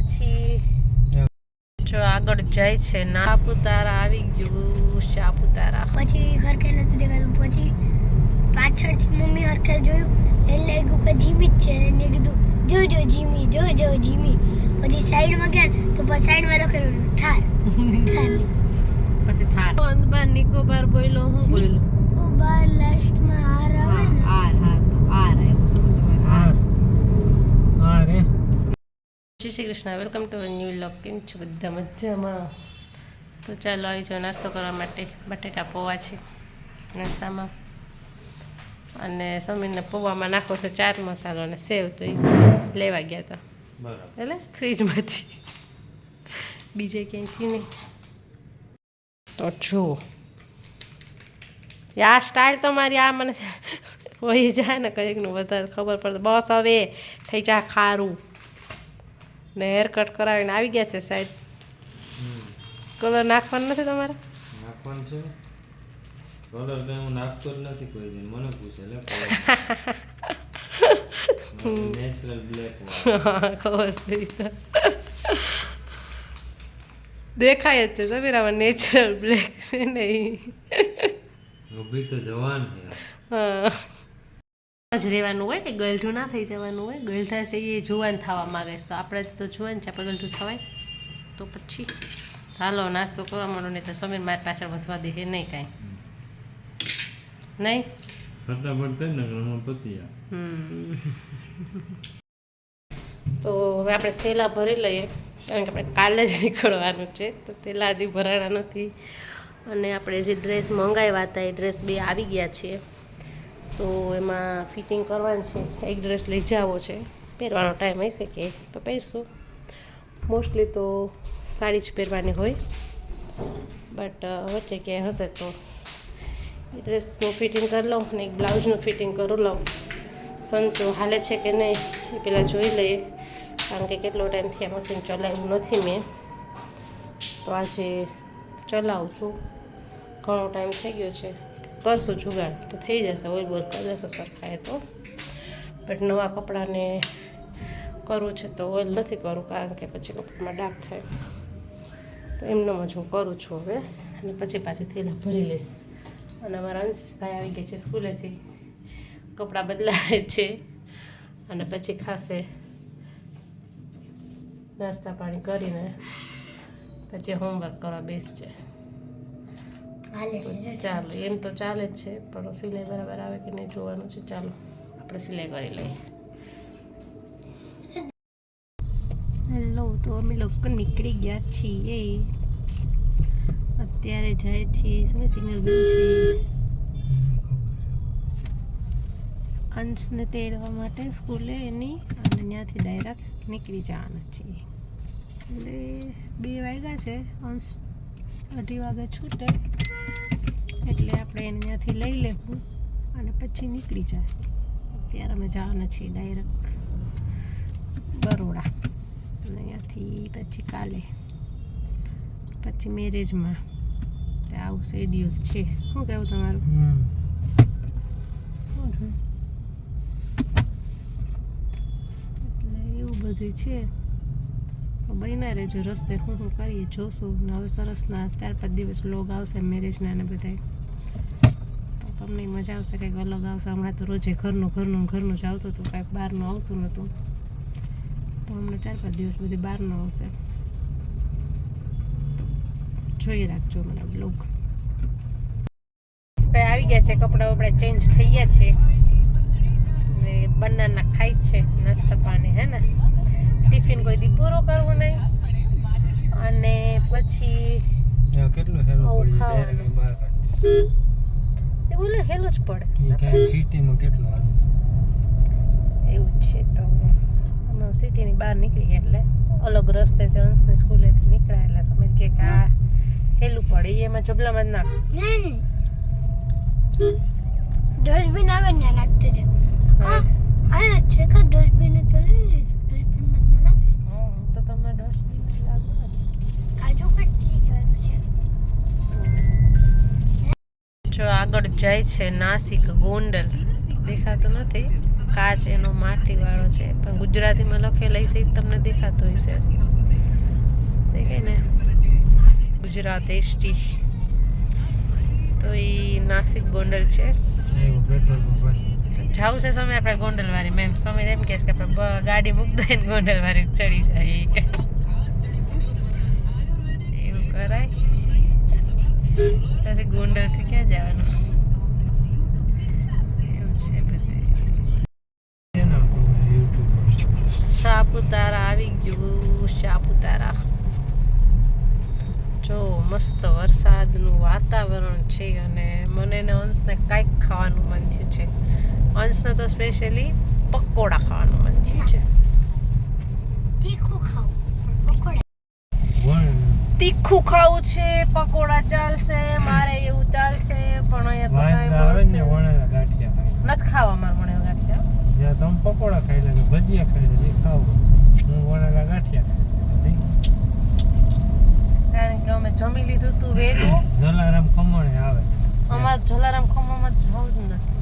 પછી જો આગળ જાય છે સાપુતારા આવી ગયું સાપુતારા પછી હરખે નથી દેખાતું પછી પાછળથી મમ્મી હરખે જોયું એટલે કે જીમી જ છે એને કીધું જો જીમી જો જીમી પછી સાઈડમાં ગયા તો પછી સાઈડમાં લખેલું ઠાર પછી ઠાર અંદબાર નિકોબાર બોલ્યો હું બોલ્યો નિકોબાર લાસ્ટમાં આર આવે ને આર હા તો આર આવ્યો સમજવાનું આર જય Shri Krishna welcome to new vlog કેમ છો બધા મજામાં તો ચાલો આવી જાઓ નાસ્તો કરવા માટે બટેટા પૌવા છે નાસ્તામાં અને સમીરને પૌવામાં નાખો છો ચાટ મસાલો અને સેવ તો એ લેવા ગયા હતા બરાબર એટલે ફ્રીજમાંથી બીજે ક્યાંયથી નહીં તો જો આ સ્ટાઇલ તમારી આ મને વહી જાય ને કંઈકનું વધારે ખબર પડે બસ હવે થઈ જા ખારું ને હેર કટ કરાવીને આવી ગયા છે સાહેબ કલર નાખવાનો નથી તમારે નાખવાનું છે કલર કે હું નાખતો જ નથી કોઈ દિન મને પૂછે લે નેચરલ બ્લેક ખબર છે દેખાય જ છે સમીરામાં નેચરલ બ્લેક છે નહીં અભી તો જવાન છે હા જ રહેવાનું હોય કે ગલઠું ના થઈ જવાનું હોય ગલઠા છે એ જુવાન થવા માગે છે તો આપણે તો જુવાન છે આપણે ગલઠું થવાય તો પછી હાલો નાસ્તો કરવા માંડો નહીં તો સમીર મારી પાછળ વધવા દે નહીં કાંઈ નહીં ફટાફટ થઈ ને ઘરમાં પતિયા તો હવે આપણે થેલા ભરી લઈએ કારણ કે આપણે કાલે જ નીકળવાનું છે તો થેલા હજી ભરાણા નથી અને આપણે જે ડ્રેસ મંગાવ્યા હતા એ ડ્રેસ બે આવી ગયા છે તો એમાં ફિટિંગ કરવાની છે એક ડ્રેસ લઈ જાવો છે પહેરવાનો ટાઈમ હશે કે તો પહેરશું મોસ્ટલી તો સાડી જ પહેરવાની હોય બટ વચ્ચે ક્યાંય હશે તો એ ડ્રેસનું ફિટિંગ કરી લઉં અને એક બ્લાઉઝનું ફિટિંગ કરી લઉં સંચો હાલે છે કે નહીં એ પહેલાં જોઈ લઈએ કારણ કે કેટલો ટાઈમથી આ મશીન ચલાવ્યું નથી મેં તો આજે ચલાવું છું ઘણો ટાઈમ થઈ ગયો છે કરશું જુગાડ તો થઈ જશે ઓઇલ બોલ કરી દેશો સરખાએ તો બટ નવા કપડાને કરવું છે તો ઓઇલ નથી કરવું કારણ કે પછી કપડામાં ડાઘ થાય તો એમનેમ જ હું કરું છું હવે અને પછી પાછી થેલા ભરી લઈશ અને અમારા અંશભાઈ આવી ગયા છે સ્કૂલેથી કપડાં બદલાય છે અને પછી ખાસે નાસ્તા પાણી કરીને પછી હોમવર્ક કરવા બેસશે ચાલો એમ તો ચાલે જ છે પણ સિલાઈ બરાબર આવે કે નહીં જોવાનું છે ચાલો આપણે સિલાઈ કરી લઈએ હેલો તો અમે લોકો નીકળી ગયા છીએ અત્યારે જાય છીએ સમય સિગ્નલ બંધ છે અંશને તેડવા માટે સ્કૂલે એની અને ત્યાંથી ડાયરેક્ટ નીકળી જવાના છીએ એટલે 2 વાગ્યા છે અંશ 2:30 વાગે છૂટે એટલે આપણે એને ત્યાંથી લઈ લેવું અને પછી નીકળી જઈશું અત્યારે અમે જવાના છીએ ડાયરેક્ટ બરોડા અને ત્યાંથી પછી કાલે પછી મેરેજમાં આવું શેડ્યુલ છે શું કહેવું તમારું એટલે એવું બધું છે તો બન્યા રહેજો રસ્તે શું કરીએ જોશું ને હવે સરસના 4-5 દિવસ વ્લોગ આવશે મેરેજના ને બધા તો તમને મજા આવશે કંઈક અલગ આવશે હમણાં તો રોજે ઘરનું જ આવતું હતું કાંઈક બહારનું આવતું નહોતું તો હમણાં 4-5 દિવસ બધી બહારનું આવશે જોઈ રાખજો મારા બ્લોગ આવી ગયા છે કપડાં વપડા ચેન્જ થઈ ગયા છે ને બનાના ખાઈ છે નાસ્તા પાણી હે ને ટિફિન કોઈ દી પૂરો કરવું નહીં અને પછી કેટલું હેલું પડી જાય બહાર તે બોલે હેલું જ પડે કે સિટીમાં કેટલું હાલું એવું જ છે તો અમે સિટીની બહાર નીકળી ગયા એટલે અલગ રસ્તેથી અંશની સ્કૂલેથી નીકળ્યા એટલે સમજ કે આ હેલું પડે એમાં જબલામાં જ નાખ ડસ્ટબિન આવે ને નાખતે છે આ છે કે ડસ્ટબિન તો લઈ લીધું ડસ્ટબિનમાં જ નાખે તો તમને ડસ્ટબિન લાગે કાજુ કટલી જવાનું છે જો આગળ જાય છે નાસિક ગોંડલ દેખાતું નથી કાચ એનો માટીવાળો છે, પણ ગુજરાતીમાં લખેલા છે તમને દેખાતો હશે. દેખાય ને ગુજરાત એસટી. તો એ નાસિક ગોંડલ છે. જાવું છે સમય આપણે ગોંડલ વાળી મેમ. સમય એમ કહે છે કે આપણે ગાડી મૂકી દઈએ ને ગોંડલ વાળી ચડી જાય કે એવું કરાય. પછી ગોંડલ થી ક્યાં જવાનું એવું છે બધું. સાપુતારા આવી ગયું. સાપુતારા જો મસ્ત વરસાદનું વાતાવરણ છે અને મને ને અંશને કાંઈક ખાવાનું મન થયું છે. અંશને તો સ્પેશિયલી પકોડા ખાવાનું મન થયું છે. તીખું ખાવું પકોડા તીખું ખાવું છે. પકોડા ચાલશે મારે, એવું ચાલશે. પણ અહીંયા તો કાંઈ નથી ખાવા મારે મને ગાંઠિયા. જ્યાં તમે પકોડા ખાઈ લે ભજીયા ખાઈ લે ખાવ, હું વણાલા ગાંઠિયા. કારણ કે અમે જમી લીધું તું વેલું. જલારામ ખમણે આવે. અમારે જલારામ ખમણમાં જવું જ નથી.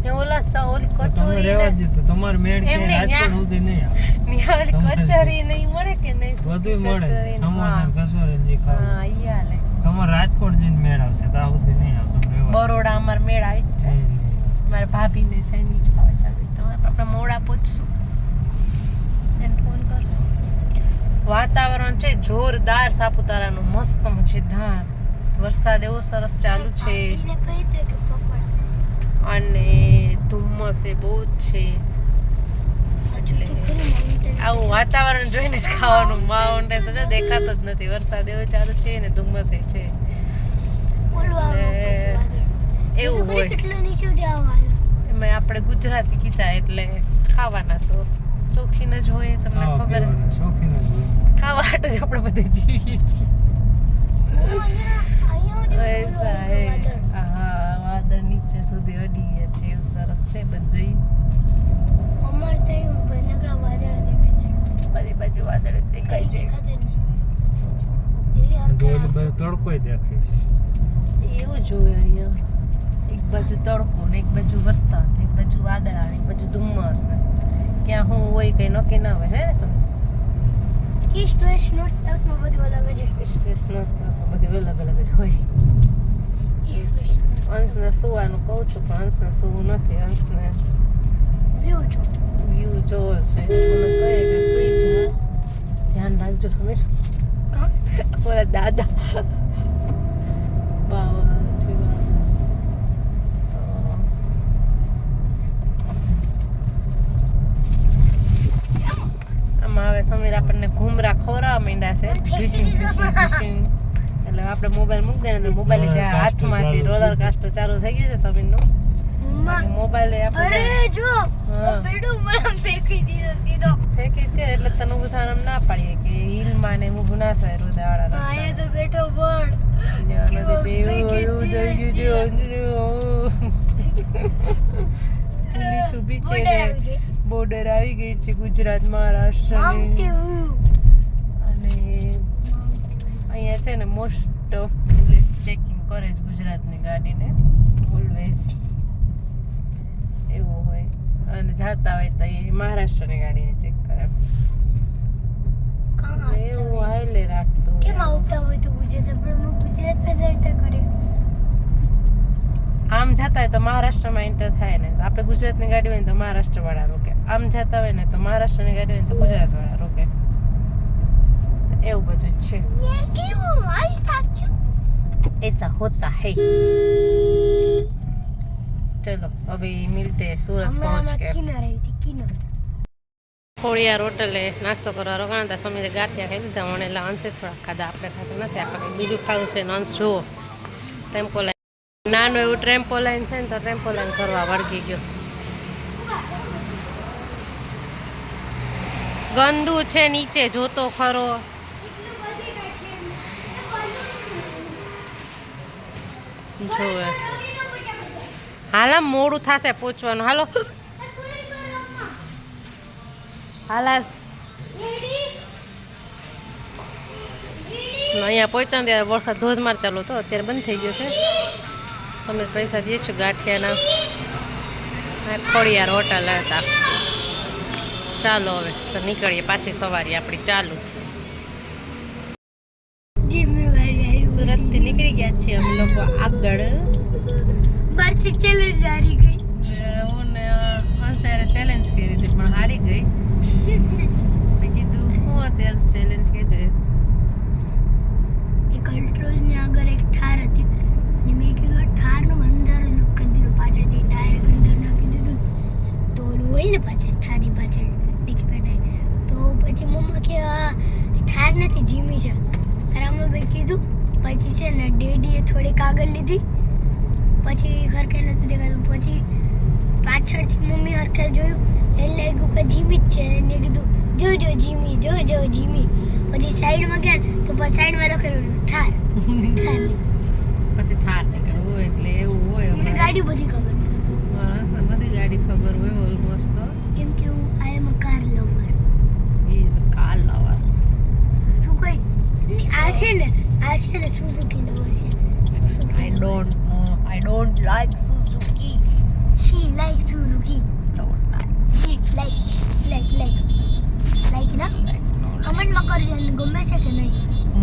ત્યાં ઓલી કચોરી રહેવા જ તો તમારે મેળ કે એમ નહીં, આજ પણ સુધી નહીં આવે. ત્યાં ઓલી કચોરી નહીં મળે કે નહીં? બધું મળે. કચોરી ને સમોસા કચોરી જે ખાવ. હા ઈ હાલે. તમારે રાજકોટ જઈને મેળ આવશે, ત્યાં સુધી નહીં આવે. તમે રહેવા બરોડા અમારે મેળ આવી જ છે. મારા ભાભીને સેન્ડવિચ ખાવા ચાલુ. તમારે આપણે મોડા પહોંચશું, એને ફોન કરશું. વાતાવરણ છે જોરદાર સાપુતારાનું, મસ્ત મજેદાર. વરસાદ એવો સરસ ચાલુ છે એને કહી દે કે પકોડા અને ધુમ્મસ એ બહુ જ છે. એટલે આવું વાતાવરણ જોઈને જ ખાવાનું. માઉન્ટેન તો જો દેખાતો જ નથી. વરસાદ એવો ચાલુ છે ને ધુમ્મસ એ છે. ઓલું આવે પછી વાદળ. એવું હોય કેટલું નીચું ત્યાં વાદળ. એમાં આપણે ગુજરાતી કીધા એટલે ખાવાના તો ચોખીન જ હોય. તમને ખબર જ. શોખીન જ હોય. ખાવા હાટુ જ આપણે બધે જીવીએ છીએ. એસા હે. હા વાદળ નીચે સુધી અડી ગયા છે. એવું સરસ છે બધું. અમાર તો નકરા વાદળ દેખાય છે. બધી બાજુ વાદળ જ દેખાય છે. તડકો દેખાય છે. એવું જોઈએ અહીંયા. એક બાજુ તડકો ને એક બાજુ વરસાદ, એક બાજુ વાદળા ને એક બાજુ ધુમ્મસ ને ક્યાં હું હોય કઈ નક્કી ના હોય ને. શું ઈસ્ટ વેસ્ટ નોર્થ સાઉથમાં બધું અલગ જ છે. સ્ટ્રેસ નથી, બધું અલગ અલગ જ હોય. અંશને સુવાનું કહું છું પણ અંશને સુવું નથી. અંશને વ્યૂ જો વ્યૂ જોવે છે. મને કહે કે સુઈ જા, ધ્યાન રાખજો સમીર. ઓલા દાદા બાવા જેવા. આમાં હવે સમીર આપણને ઘૂમરા ખવડાવવા માંડ્યા છે. એટલે આપણે મોબાઈલ મૂકી દે ને મોબાઈલ જે હાથમાંથી રોલર કાસ્ટર ચાલુ થઈ ગયું છે સમીરનું. મોબાઈલ અરે જો બેડું મને ફેંકી દીધો સીધો. ફેંકી દે એટલે તને ઊભું થવાનું ના પાડીએ કે હિલમાં ને ઊભું ના થાય રોદાવાળા રસ્તા. આયા તો બેઠો પણ પોલીસ ઊભી છે ને બોર્ડર આવી ગઈ છે ગુજરાત મહારાષ્ટ્રની. અને અહીંયા છે ને મોસ્ટ ઓફ પોલીસ ચેકિંગ કરે છે ગુજરાતની ગાડીને ઓલવેઝ. એવું હોય અને જાતા હોય તો એ મહારાષ્ટ્રની ગાડીને ચેક કરે. એવું હાલે રાખતું. કેમ આવતા હોય તો ગુજરાત આપણે ગુજરાતમાં એન્ટર કરે. આમ જતા હોય તો મહારાષ્ટ્રમાં એન્ટર થાય ને. આપણે ગુજરાતની ગાડી હોય ને તો મહારાષ્ટ્ર વાળા રોકે. આમ જતા હોય ને તો મહારાષ્ટ્રની ગાડી હોય ને તો ગુજરાત વાળા રોકે. એવું બધું જ છે. ऐसा होता है. चलो अभी मिलते हैं सूरत पहुंच के. ખોડિયાર હોટલે નાસ્તો કરવા રોકાણા હતા. સમીરે ગાંઠિયા ખાઈ લીધા. મને એટલે અંશે થોડા ખાધા. આપણે ખાધું નથી. આપણે કંઈક બીજું ખાવું છે. અંશ જુઓ ટેમ્પોલાઇન નાનું એવું ટ્રેમ્પોલાઇન છે ને તો ટ્રેમ્પોલાઇન કરવા વળગી ગયો. ગંદુ છે નીચે જોતો ખરો. જોવે હાલા મોડું થશે પહોંચવાનું. હાલો હાલા અહીંયા પહોંચ્યા ત્યારે વરસાદ ધોધમાર ચાલુ હતો. અત્યારે બંધ થઈ ગયો છે. સમીર પૈસા દે છે ગાંઠિયાના. આ ખોડિયાર હોટલ હતા. ચાલો હવે તો નીકળીએ, પાછી સવારી આપણી ચાલુ. જિમ્મેવારી આવી સુરતથી નીકળી ગયા છીએ અમે લોકો આગળ. બરથી ચેલેન્જ હારી ગઈ. હું ને અંશારે ચેલેન્જ કરી હતી પણ હારી ગઈ. મેં કીધું શું હતી અંશ ચેલેન્જ કીધું એક અલ્ટ્રોઝની આગળ એક ઠાર હતી અને મેં કીધું આ ઠારનો અંધારો લુક કરી દીધો, પાછળથી ટાયર અંદર નાખી દીધું તો ઓલું હોય ને પાછળ ઠારની પાછળ ડીકી પેટાય તો પછી મમ્મા કે આ ઠાર નથી જીમી છે. આરામમાં મેં કીધું પછી છે ને ડેડીએ થોડીક આગળ લીધી, પછી હરખે નથી દેખાતું, પછી પાછળથી મમ્મી હરખે જોયું એટલે લાગ્યું કે જીમી જ છે. એને કીધું જો જો જીમી, જો જો જીમી. પછી સાઈડમાં ગયા તો પછી સાઈડમાં લખેલું ઠાર. ઠારની પછી ઠાર નીકળવું હોય એટલે એવું હોય. મને ગાડી બધી ખબર માણસને બધી ગાડી ખબર હોય ઓલમોસ્ટ. તો કેમ કે હું I am a car lover. Is car lover. તું કોઈ નહીં, આ છે ને સુઝુકી લવર છે. Suzuki I don't like Suzuki. She like Suzuki. Don't like. She like ના કમેન્ટમાં કરજો અને ગમે છે કે નહીં.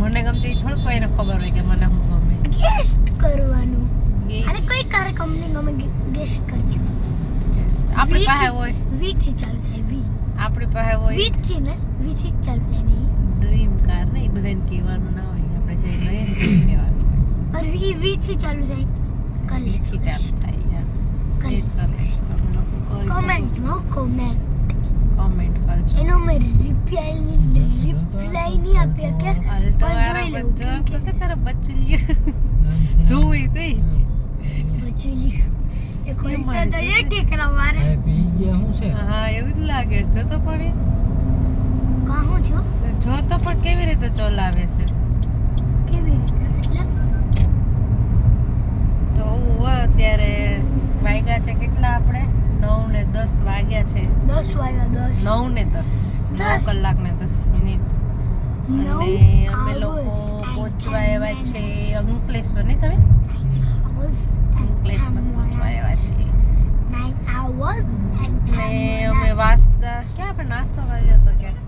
મને ગમતી થોડુંક કોઈને ખબર હોય કે મને શું ગમે. ગેસ્ટ કરવાનું. Guess. અને કોઈ કાર કંપની ગમે ગેસ્ટ કરજો. આપણી પાસે હોય. વી થી ચાલુ થાય વી. આપણી પાસે હોય વી થી ને વી થી જ ચાલુ થાય નહીં. ડ્રીમ કાર ને એ બધાને કહેવાનું ના હોય. આપણે જે લઈએ ને એ કહેવાનું. और वी થી ચાલુ થાય કર લે. વીથી ચાલુ થાય યાર. પ્લીઝ તમે લોકો કમેન્ટ કમેન્ટ કરજો. એનો મેં રિપ્લાય નહીં આપ્યા કે અલ્ટો પણ વાળા જોઈ લઉં, બચ્ચો કેમ કે- તો તારા બચ્ચું જોઈ તઈ બચેલી એ કોઈ એ મારે તો છે. એ ટેકરા મારે હા એવું જ લાગે છે. તો પણ કહું છું જો તો પણ કેવી રીતે ચલાવે છે. કેવી રીતે એટલે તો અત્યારે વાગ્યા છે કેટલા આપણે 9:10 વાગ્યા છે. 10 વાગ્યા 10 9:10 9 કલાક ને 10 મિનિટ. અને અમે લોકો પહોંચવા આવ્યા છે અંકલેશ્વર નહીં સમય અંકલેશ્વર પહોંચવા આવ્યા છીએ. 9 hours and ને અમે વાસદા ક્યાં આપણે નાસ્તો કર્યો હતો ક્યાં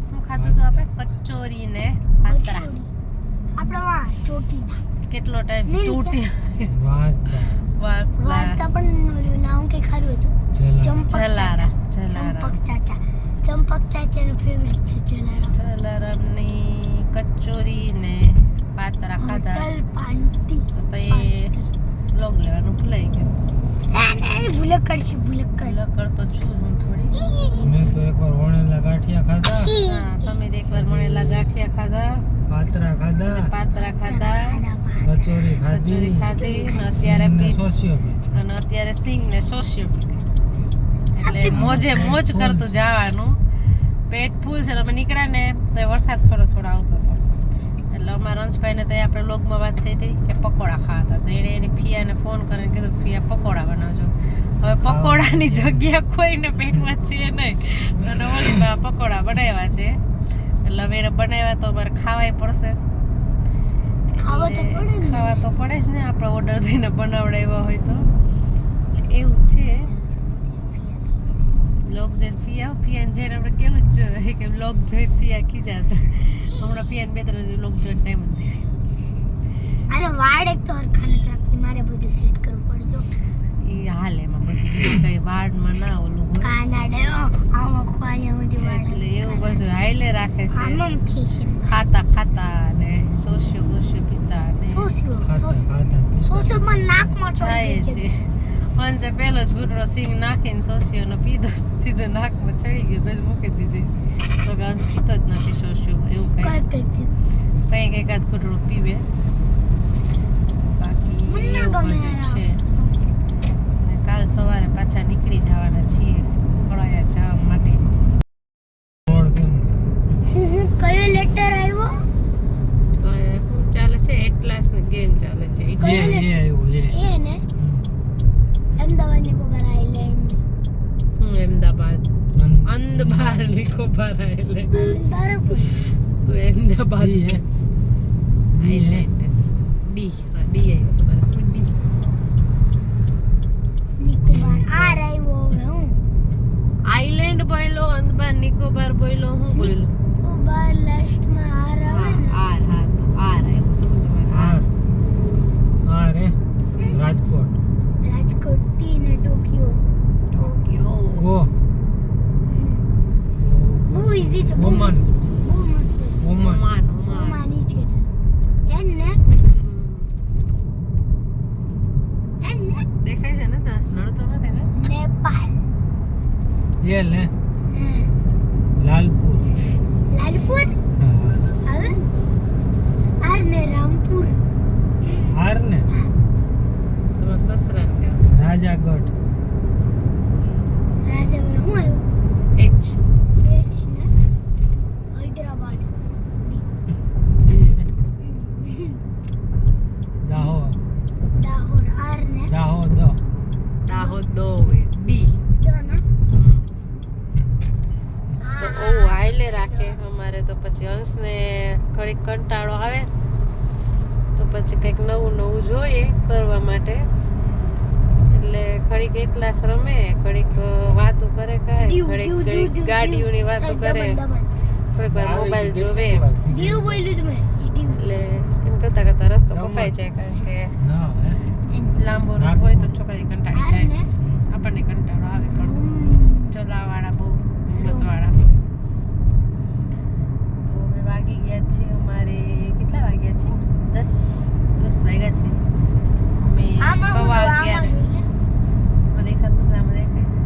શું ખાધું હતું આપણે કચોરી ને પાતરા. આપણે ચોટીલા કેટલો ટાઈમ નહીં, ચોટી વાસદા વાસ્તા પણ ઓલું નામ કે ખારું હતું ચંપક જલારામ ચાચા. ચંપક ચાચાનું ફેવરિટ છે જલારામ. જલારામની કચોરી ને પાતરા ખાધા. હોટલ પાન્ટી તો એ લોગ લેવાનું ભૂલાઈ ગયું. ભૂલક્કડ છે ભૂલક્કડ. લકડ તો છું હું થોડી. મેં તો એકવાર વણેલા ગાંઠિયા ખાધા, હા સમીર એકવાર મળેલા ગાંઠિયા ખાધા, પાતરા ખાધા, પાતરા ખાધા, કચોરી કચોરી ખાધી, ખાધી ને અત્યારે અને સોસિયો પીધો. અને અત્યારે સિંગ ને સોસ્યું પીધું. એટલે મોજે મોજ કરતું જવાનું. પેટ ફૂલ છે. અમે નીકળ્યા ને તો વરસાદ થોડો થોડો આવતો હતો. એટલે અમારા અંશભાઈને તો આપણે લોગમાં વાત થઈ હતી કે પકોડા ખાતા. તો એણે એની ફિયાને ફોન કરીને કીધું ફિયા પકોડા બનાવજો. હવે પકોડાની જગ્યા કોઈને પેટમાં છે નહીં અને ઓલીમાં પકોડા બનાવ્યા છે. એટલે હવે એને બનાવ્યા તો અમારે ખાવાય પડશે. ખાવા તો પડે ને. ખાવા તો પડે જ ને આપણે ઓર્ડર દઈને બનાવડાવ્યા હોય તો. એટલે એવું છે. લોક જોઈને ફિયા ફિયાને જઈને આપણે કેવું જ જોઈએ કે લોક જોઈને ફિયા ખીજાશે. હમણાં ફિયાને 2-3 લોક જોઈને ટાઈમ જ નથી. આનો વાળ એક તો હરખા નથી રાખતી, મારે બધું સેટ કરવું પડે જો. એ હાલ એમાં બધું બીજું કઈ વાળમાં ના ઓલું હોય. કાનાડે આમાં અહીંયા સુધી વાળ. એટલે એવું બધું હાઈલે રાખે છે. આમાં ફેશન ખાતા અને સોસ્યું પીતા અને સોસ્યો ખાધા સોસ્યો માં નાકમાં જાય ચડી છે. અંશે પેલો જ ગુટરો સિંગ નાખીને સોસ્યોનો પીધો સીધો નાકમાં ચડી ગયો. પછી મૂકી દીધી. તો કે અંશ પીતો જ નથી સોસ્યો. એવું કઈ કઈ પીવું એકાદ ગુટરો પીવે. બાકી મને ના એવું ગમે બધું છે. યાર. અને કાલ સવારે પાછા નીકળી જવાના છીએ ખોડાયા જવા માટે. કયો લેટર આવ્યો? તો એ શું ચાલે છે? એટલાસની ગેમ ચાલે છે. એ આવ્યું એ. એ ને અમદાવાદ નિકોબાર આઇલેન્ડ. શું અમદાવાદ? અંદબાર નિકોબાર આઇલેન્ડ. બરાબર. તો અમદાવાદ ઈ હે. આઇલેન્ડ ડી ડી આવ્યો તો બસ ડી. નિકોબાર આર આવ્યો. બોલ્યો અંદબાર નિકોબાર બોલ્યો હું બોલ્યો તો બાર લાસ્ટમાં આર આવે ને આર હા તો આર આવ્યો સમજો આર આર રે રાજકોટ રાજકોટ ટી ને ટોક્યો ટોક્યો ઓ બહુ ઈઝી છે બહુ ઓમન બહુ મસ્ત છે ઓમન ઓમાન ઓમાની છે એન ને દેખાય છે ને તા નડતો નથી ને નેપાળ એ લે હા. લાલપુર લાલપુર હા. હવે આર ને રામપુર આર ને તમારા સસરાને કહેવાય રાજાગઢ રાજગઢ હું આવ્યું એચ એચ ને હૈદરાબાદ દાહોદ દાહોદ આર ને દાહોદ દાહોદ દો ડી જો ને તો ઓ હાઈલે રાખે અમારે તો પછી અંશને ઘડીક કંટાળો આવે તો પછી કંઈક નવું નવું જોઈએ કરવા માટે એટલે ઘડીક એકલા રમે ઘડીક વાતો કરે કાંઈ ઘડીક ગાડીઓની વાતો કરે થોડીક વાર મોબાઈલ જોવે દીવ બોલ્યું તમે દીવ એટલે એમ કરતા કરતા રસ્તો કપાઈ જાય કારણ કે ના હે લાંબો રૂટ હોય તો છોકરી કંટાળી આર જાય ને આપણને કંટાળો આવે પણ ચલાવાળા બહુ હિંમતવાળા તો હવે વાગી ગયા છે અમારે કેટલા વાગ્યા છે 10 વાગ્યા છે અમે આમાં સવા આમાં 11 જોઈએ માં દેખાતું નથી, આમાં દેખાય છે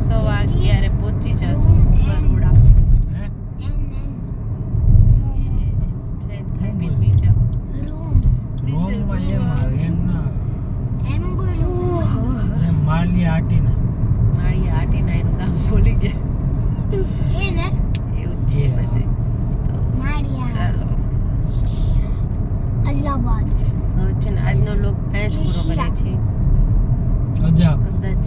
સવા 11 પહોંચી જશું બરોડા હે એન એન જઈને ખાઈ પીને બી જાઓ. રોમ રોમમાં એમ આવે એમ ના આવે. એમ બોલ્યું એમ માલી આટીના માળી આટીના એનું નામ ભૂલી ગયા એ ને એવું જ છે બધું તો માળિયા ચાલો અલ્હાબાદ હવે છે ને આજનો લોક અહીંયા જ પૂરો કરીએ છીએ અજાબ કદાચ